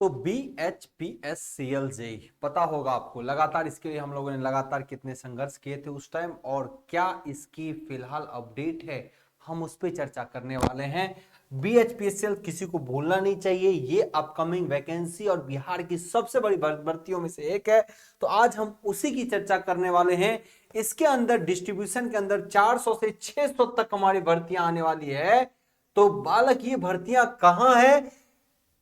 तो BHPSCL JEE पता होगा आपको, लगातार इसके लिए हम लोगों ने लगातार कितने संघर्ष किए थे उस टाइम, और क्या इसकी फिलहाल अपडेट है, हम उस पर चर्चा करने वाले हैं। BHPSCL किसी को भूलना नहीं चाहिए, ये अपकमिंग वैकेंसी और बिहार की सबसे बड़ी भर्तियों में से एक है। तो आज हम उसी की चर्चा करने वाले हैं। इसके अंदर डिस्ट्रीब्यूशन के अंदर 400 से 600 तक हमारी भर्तियां आने वाली है। तो बालक ये भर्तियां कहां है,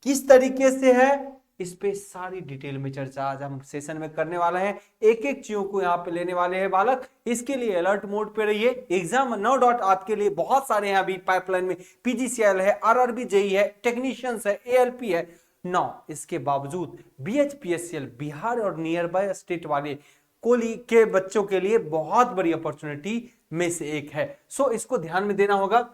किस तरीके से है, इस पे सारी डिटेल में चर्चा आज हम सेशन में करने वाले हैं। एक एक चीजों को यहाँ पे लेने वाले हैं बालक। इसके लिए अलर्ट मोड पे रहिए। एग्जाम नो डाउट आपके लिए बहुत सारे हैं अभी पाइपलाइन में। PGCL है, RRB जेई है, टेक्नीशियंस है, ALP है। नौ इसके बावजूद BHPSCL बिहार और नियर बाय स्टेट वाले कोली के बच्चों के लिए बहुत बड़ी अपॉर्चुनिटी में से एक है। सो इसको ध्यान में देना होगा।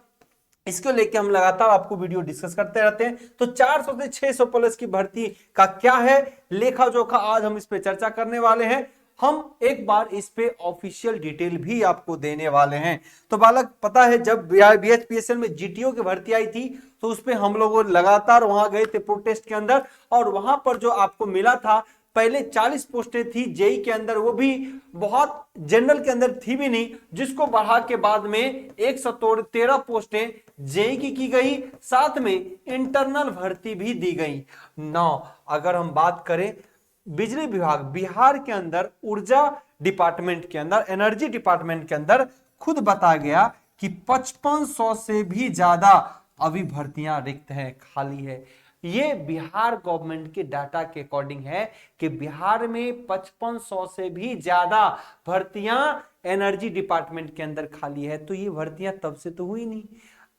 इसको लेके हम लगातार आपको वीडियो डिस्कस करते रहते हैं। तो 400 से 600 प्लस की भर्ती का क्या है लेखा जोखा, आज हम इस पे चर्चा करने वाले हैं। हम एक बार इस पे ऑफिशियल डिटेल भी आपको देने वाले हैं। तो बालक पता है जब BHPSCL में GTO की भर्ती आई थी तो उस पे हम लोग लगातार वहां गए थे प्रोटेस्ट के अंदर, और वहां पर जो आपको मिला था, पहले 40 पोस्टें थी जेई के अंदर, वो भी बहुत जनरल के अंदर थी भी नहीं, जिसको बढ़ा के बाद में 113 पोस्टें जेई की गई, साथ में इंटरनल भर्ती भी दी गई। 9 अगर हम बात करें बिजली विभाग बिहार के अंदर, ऊर्जा डिपार्टमेंट के अंदर, एनर्जी डिपार्टमेंट के अंदर खुद बता गया कि 5500 से भी ज्यादा अभी भर्तियां रिक्त हैं, खाली है। ये बिहार गवर्नमेंट के डाटा के अकॉर्डिंग है कि बिहार में 5500 से भी ज्यादा भर्तियां एनर्जी डिपार्टमेंट के अंदर खाली है। तो ये भर्तियां तब से तो हुई नहीं।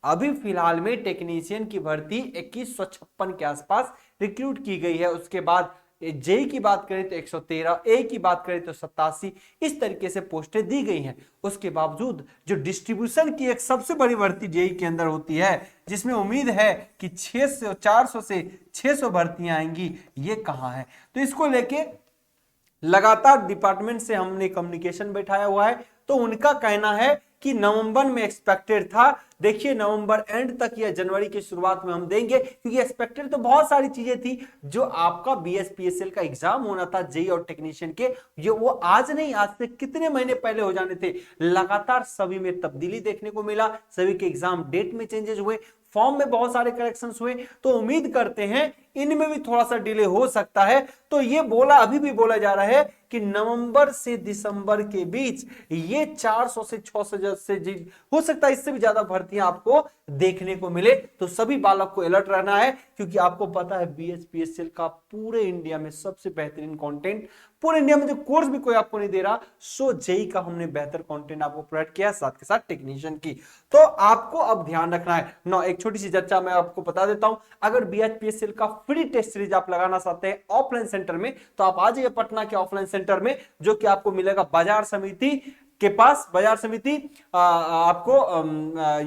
अभी फिलहाल में टेक्नीशियन की भर्ती 2156 के आसपास रिक्रूट की गई है। उसके बाद जेई की बात करें तो 113, ए की बात करें तो 87, इस तरीके से पोस्टें दी गई हैं। उसके बावजूद जो डिस्ट्रीब्यूशन की एक सबसे बड़ी भर्ती जेई के अंदर होती है, जिसमें उम्मीद है कि 400 से 600 भर्तियां आएंगी, ये कहां है। तो इसको लेके लगातार डिपार्टमेंट से हमने कम्युनिकेशन बैठाया हुआ है। तो उनका कहना है कि नवंबर में एक्सपेक्टेड था। देखिए नवंबर एंड तक या जनवरी की शुरुआत में हम देंगे, क्योंकि एक्सपेक्टेड तो बहुत सारी चीजें थी। जो आपका BHPSCL का एग्जाम होना था जेई और टेक्नीशियन के, ये वो आज नहीं, आज से कितने महीने पहले हो जाने थे। लगातार सभी में तब्दीली देखने को मिला, सभी के एग्जाम डेट में चेंजेस हुए, फॉर्म में बहुत सारे करेक्शंस हुए। तो उम्मीद करते हैं इनमें भी थोड़ा सा डिले हो सकता है। तो ये अभी भी बोला जा रहा है कि नवंबर से दिसंबर के बीच ये 400 से 600 से हो सकता है इससे भी ज्यादा भर्तियां आपको देखने को मिले। तो सभी बालक को अलर्ट रहना है, क्योंकि आपको पता है BHPSCL का पूरे इंडिया में सबसे बेहतरीन कंटेंट, पूरे इंडिया में जो कोर्स भी कोई आपको नहीं दे रहा, सो जेई का हमने बेहतर कंटेंट आपको प्रोवाइड किया, साथ के साथ टेक्नीशियन की। तो आपको अब ध्यान रखना है। नौ एक छोटी सी चर्चा मैं आपको बता देता हूं। अगर BHPSCL का फ्री टेस्ट सीरीज आप लगाना चाहते हैं ऑफलाइन सेंटर में, तो आप आ जाइए पटना के ऑफलाइन सेंटर में, जो कि आपको मिलेगा बाजार समिति के पास। बाजार समिति आपको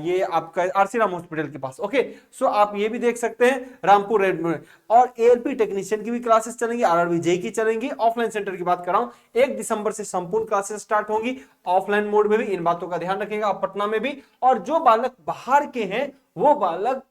ये आपका RC राम हॉस्पिटल के पास। ओके, सो आप ये भी देख सकते हैं रामपुर रेड में। और ALP टेक्नीशियन की भी क्लासेस चलेंगी, RRB जेई की चलेंगी। ऑफलाइन सेंटर की बात कर रहा हूं, 1 दिसंबर से संपूर्ण क्लासेस स्टार्ट होंगी ऑफलाइन मोड में भी। इन बातों का ध्यान रखिएगा पटना में भी। और जो बालक बाहर के हैं वो बालक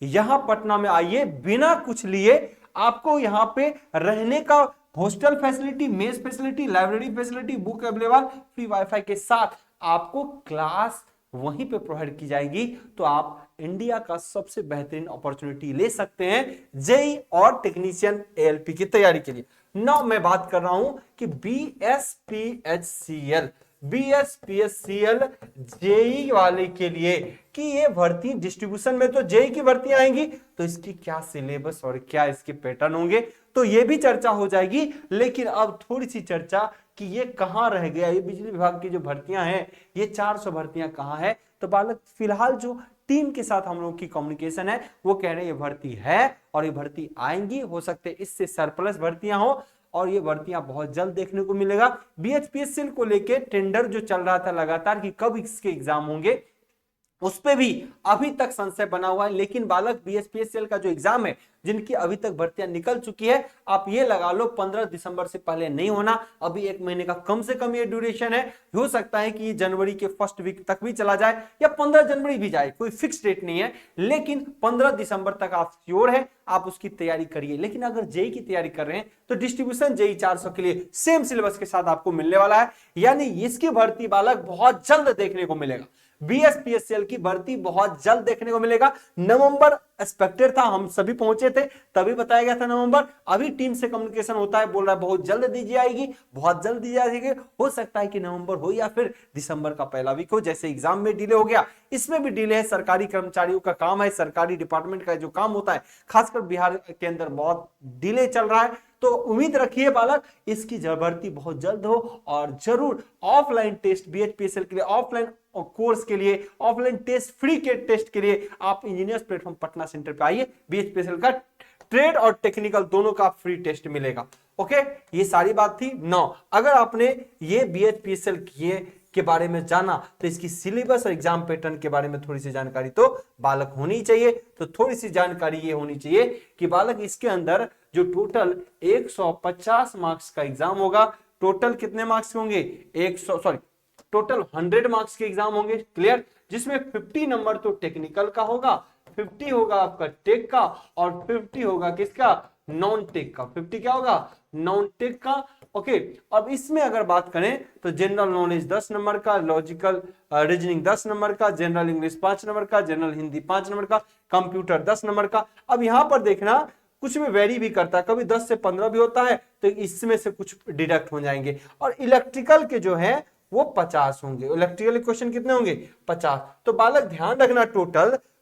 यहां पटना में आइए, बिना कुछ लिए आपको यहां पे रहने का hostel facility, mess facility, library facility, book available, free wifi के साथ आपको क्लास वहीं पे प्रोवाइड की जाएगी। तो आप इंडिया का सबसे बेहतरीन अपॉर्चुनिटी ले सकते हैं जेई और टेक्नीशियन ALP की तैयारी के लिए। नाउ मैं बात कर रहा हूं कि BHPSCL जेई वाले के लिए कि ये भर्ती डिस्ट्रीब्यूशन में तो जेई की भर्ती आएंगी, तो इसकी क्या सिलेबस और क्या इसके पैटर्न होंगे, तो ये भी चर्चा हो जाएगी। लेकिन अब थोड़ी सी चर्चा कि ये कहां रह गया, ये बिजली विभाग की जो भर्तियां हैं, ये 400 भर्तियां कहां है। तो बालक फिलहाल जो टीम के साथ हम लोग की कम्युनिकेशन है, वो कह रहे हैं ये भर्ती है और ये भर्ती आएंगी, हो सकते हैं इससे सरप्लस भर्तियां हो, और ये भर्तियां बहुत जल्द देखने को मिलेगा। BHPSCL को लेके टेंडर जो चल रहा था लगातार कि कब इसके एग्जाम होंगे, उस पे भी अभी तक संशय बना हुआ है। लेकिन बालक बीएसपीएससीएल का जो एग्जाम है, जिनकी अभी तक भर्तियां निकल चुकी है, आप ये लगा लो 15 दिसंबर से पहले नहीं होना। अभी 1 महीने का कम से कम ये ड्यूरेशन है। हो सकता है कि ये जनवरी के फर्स्ट वीक तक भी चला जाए या 15 जनवरी भी जाए, कोई फिक्स डेट नहीं है। लेकिन 15 दिसंबर तक आप श्योर है, आप उसकी तैयारी करिए। लेकिन अगर जेई की तैयारी कर रहे हैं तो डिस्ट्रीब्यूशन जेई 400 के लिए सेम सिलेबस के साथ आपको मिलने वाला है, यानी इसकी भर्ती बालक बहुत जल्द देखने को मिलेगा। बीएसपीएससीएल की भर्ती बहुत जल्द देखने को मिलेगा। नवंबर एक्सपेक्टेड था, हम सभी पहुंचे थे, तभी बताया गया था नवंबर। अभी टीम से कम्युनिकेशन होता है, बोल रहा है बहुत जल्द दी जाएगी, बहुत जल्द दी जाएगी। हो सकता है कि नवंबर हो या फिर दिसंबर का पहला वीक हो। जैसे एग्जाम में डिले हो गया, इसमें भी डिले है। सरकारी कर्मचारियों का काम है, सरकारी डिपार्टमेंट का जो काम होता है, खासकर बिहार के अंदर बहुत डिले चल रहा है। तो उम्मीद रखिए बालक, इसकी भर्ती बहुत जल्द हो। और जरूर ऑफलाइन टेस्ट बीएचपीएसएल के लिए, ऑफलाइन कोर्स के लिए, ऑफलाइन टेस्ट फ्री के टेस्ट के लिए आप इंजीनियर्स प्लेटफॉर्म पटना सेंटर पे आइए। बीएचपीएसएल का ट्रेड और टेक्निकल दोनों का फ्री टेस्ट मिलेगा। ओके, ये सारी बात थी। 9, अगर आपने ये बीएचपीएसएल किए के बारे में जाना तो इसकी सिलेबस और एग्जाम पैटर्न के बारे में थोड़ी सी जानकारी तो बालक होनी चाहिए। तो थोड़ी सी जानकारी ये होनी चाहिए कि बालक इसके अंदर जो टोटल 150 मार्क्स का एग्जाम होगा, टोटल कितने मार्क्स होंगे, 100 मार्क्स के एग्जाम होंगे, क्लियर। जिसमें 50 नंबर तो टेक्निकल का होगा, 50 होगा आपका टेक का, और 50 होगा किसका, नॉन टेक का। 50 क्या होगा, नॉन टेक का। ओके, अब इसमें अगर बात करें तो जनरल नॉलेज 10 नंबर का, लॉजिकल रीजनिंग 10 नंबर का, जनरल इंग्लिश 5 नंबर का, जनरल हिंदी 5 नंबर का, कंप्यूटर 10 नंबर का। अब यहां पर देखना कुछ में वेरी भी करता है, कभी 10 से 15 भी होता है, तो इसमें से कुछ डिडक्ट हो जाएंगे। और इलेक्ट्रिकल के जो है वो 50 होंगे। इलेक्ट्रिकल क्वेश्चन कितने होंगे, 50। तो बालक ध्यान रखना,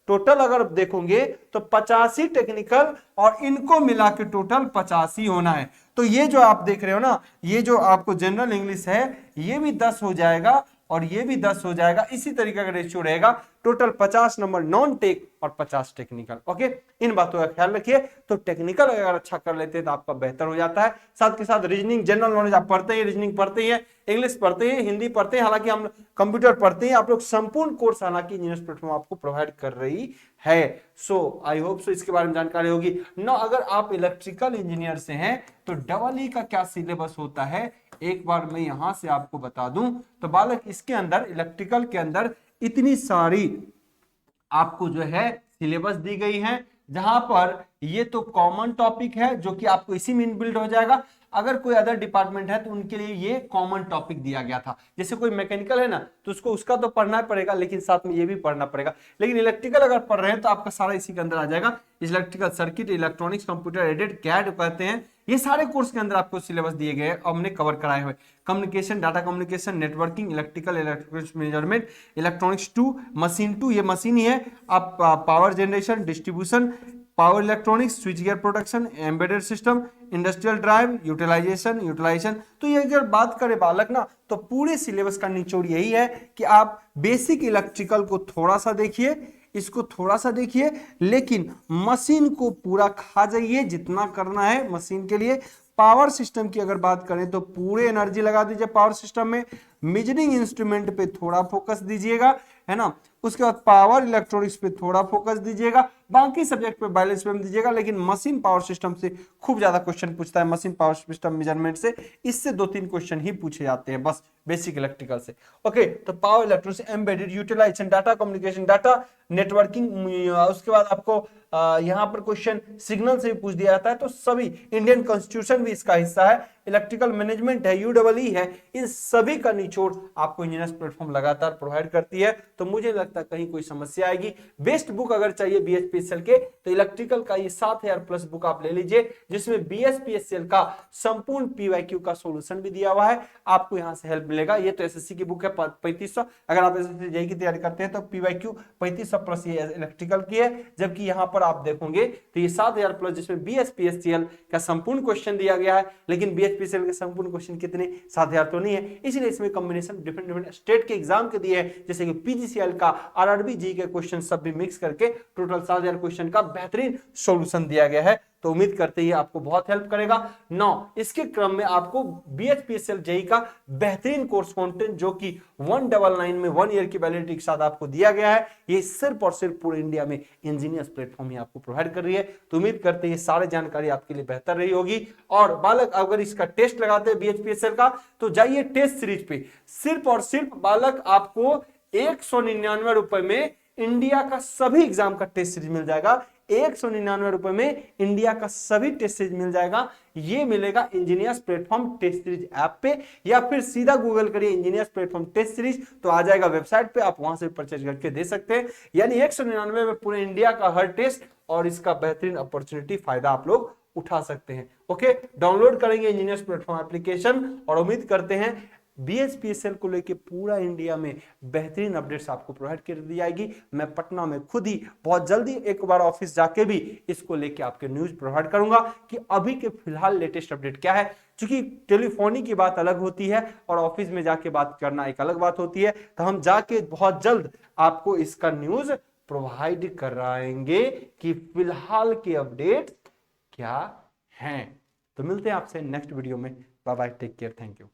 टोटल अगर देखोगे तो 85 ही टेक्निकल और इनको मिला के टोटल 85 ही होना है। तो ये जो आप देख रहे हो ना, ये जो आपको जनरल इंग्लिश है, ये भी 10 हो जाएगा और ये भी 10 हो जाएगा। इसी तरीके का रेशियो रहेगा। टोटल 50 नंबर नॉन टेक और 50 टेक्निकल। ओके, इन बातों का ख्याल रखिए। तो टेक्निकल अगर अच्छा कर लेते हैं तो आपका बेहतर हो जाता है। साथ के साथ रीजनिंग, जनरल नॉलेज आप पढ़ते हैं, रीजनिंग पढ़ते हैं, इंग्लिश पढ़ते हैं, हिंदी पढ़ते हैं, हालांकि हम कंप्यूटर पढ़ते हैं। आप लोग संपूर्ण कोर्स हालांकि इंजीनियर्स प्लेटफॉर्म आपको प्रोवाइड कर रही है। सो आई होप सो इसके बारे में जानकारी होगी ना। अगर आप इलेक्ट्रिकल इंजीनियर से हैं तो डबल ई का क्या सिलेबस होता है, एक बार मैं यहां से आपको बता दूं। तो बालक इसके अंदर, इलेक्ट्रिकल के अंदर इतनी सारी आपको जो है सिलेबस दी गई है, जहां पर ये तो कॉमन टॉपिक है जो कि आपको इसी में इनबिल्ड हो जाएगा। अगर कोई अदर डिपार्टमेंट है तो उनके लिए ये कॉमन टॉपिक दिया गया था। जैसे कोई मैकेनिकल है ना, तो उसको उसका तो पढ़ना पड़ेगा, लेकिन साथ में ये भी पढ़ना पड़ेगा। लेकिन इलेक्ट्रिकल अगर पढ़ रहे हैं तो आपका सारा इसी के अंदर आ जाएगा। Electrical circuit, electronics, computer aided, CAD कहते हैं, ये सारे कोर्स के अंदर आपको सिलेबस दिए गए हैं, हमने कवर कराए हुए। Communication, data communication, networking, electrical, electrical measurement, electronics 2, machine 2, ये मशीन ही है। आप power generation, distribution, power electronics, switch gear production, embedded system, industrial drive, utilization. तो ये अगर बात करें बालक ना, तो पूरे सिलेबस का निचोड़ यही है कि आप बेसिक इलेक्ट्रिकल को थोड़ा सा देखिए, इसको थोड़ा सा देखिए, लेकिन मशीन को पूरा खा जाइए जितना करना है मशीन के लिए। पावर सिस्टम की अगर बात करें तो पूरे एनर्जी लगा दीजिए पावर सिस्टम में। मेजरिंग इंस्ट्रूमेंट पे थोड़ा फोकस दीजिएगा, है ना। उसके बाद पावर इलेक्ट्रॉनिक्स पे थोड़ा फोकस दीजिएगा, बाकी सब्जेक्ट पे बैलेंस पे दीजिएगा। लेकिन मशीन पावर सिस्टम से खूब ज्यादा क्वेश्चन पूछता है, मशीन पावर सिस्टम मेजरमेंट से इससे 2-3 क्वेश्चन ही पूछे जाते हैं बस बेसिक इलेक्ट्रिकल से। ओके, तो power electronics, embedded, utilization, data communication, data networking, उसके बाद आपको यहाँ पर क्वेश्चन सिग्नल से भी पूछ दिया जाता है। तो सभी, इंडियन कॉन्स्टिट्यूशन भी इसका हिस्सा है, इलेक्ट्रिकल मैनेजमेंट है, यूडब्ल्यूई है, इन सभी का निचोड़ आपको इंजीनियर्स प्लेटफॉर्म लगातार प्रोवाइड करती है। तो मुझे लगता है कहीं कोई समस्या आएगी। बेस्ट बुक अगर चाहिए बीएचपीएससीएल के तो इलेक्ट्रिकल का ये 7000 प्लस बुक आप ले लीजिए, जिसमें बीएचपीएससीएल का संपूर्ण पीवाईक्यू का सॉल्यूशन भी दिया हुआ है। आपको यहाँ से हेल्प मिलेगा। ये तो एसएससी की बुक है 3500, अगर आप एसएससी जेईई की तैयारी करते हैं तो पीवाईक्यू 3500 प्लस ये इलेक्ट्रिकल की है। जबकि यहाँ पर आप देखोगे तो ये 7000 प्लस, जिसमें बीएचपीएससीएल का संपूर्ण क्वेश्चन दिया गया है। लेकिन बीएचपीएससीएल के संपूर्ण क्वेश्चन कितने, 7000 तो नहीं है, इसलिए इसमें कॉम्बिनेशन डिफरेंट स्टेट के एग्जाम के दिए हैं, जैसे कि पीजीसीएल का, आरआरबी जी के क्वेश्चन सब भी मिक्स करके टोटल 7000 यार क्वेश्चन का बेहतरीन सॉल्यूशन दिया गया है। तो उम्मीद करते हैं आपको बहुत हेल्प करेगा। 9 इसके क्रम में आपको बीएचपीएसएल जेई का बेहतरीन कोर्स कंटेंट जो कि 199 में 1 ईयर की वैलिडिटी के साथ आपको दिया गया है, ये सिर्फ और सिर्फ पूरे इंडिया में इंजीनियर्स प्लेटफॉर्म ही आपको प्रोवाइड कर रही है। तो उम्मीद करते हैं ये सारी जानकारी आपके लिए बेहतर रही होगी। और बालक अगर इसका टेस्ट लगाते हैं बीएचपीएसएल का, तो जाइए टेस्ट सीरीज पे, सिर्फ और सिर्फ बालक आपको 199 रुपए में इंडिया का सभी एग्जाम का टेस्ट सीरीज मिल जाएगा। 199 रुपए में इंडिया का सभी टेस्ट सीरीज मिल जाएगा। ये मिलेगा engineers platform test series app पे, या फिर सीधा गूगल करिए इंजीनियर्स प्लेटफॉर्म टेस्ट सीरीज, तो आ जाएगा वेबसाइट पे, आप वहां से परचेज करके दे सकते हैं। यानी 199 में पूरे इंडिया का हर टेस्ट और इसका बेहतरीन अपॉर्चुनिटी फायदा आप लोग उठा सकते हैं। ओके, डाउनलोड करेंगे इंजीनियर्स प्लेटफॉर्म एप्लीकेशन, और उम्मीद करते हैं बीएचपीएसएल को लेके पूरा इंडिया में बेहतरीन अपडेट्स आपको प्रोवाइड कर दी जाएगी। मैं पटना में खुद ही बहुत जल्दी एक बार ऑफिस जाके भी इसको लेके आपके न्यूज प्रोवाइड करूंगा कि अभी के फिलहाल लेटेस्ट अपडेट क्या है। क्योंकि टेलीफोनी की बात अलग होती है और ऑफिस में जाके बात करना एक अलग बात होती है, तो हम जाके बहुत जल्द आपको इसका न्यूज प्रोवाइड कराएंगे कि फिलहाल के अपडेट क्या हैं। तो मिलते हैं आपसे नेक्स्ट वीडियो में। Bye bye, take care, thank you.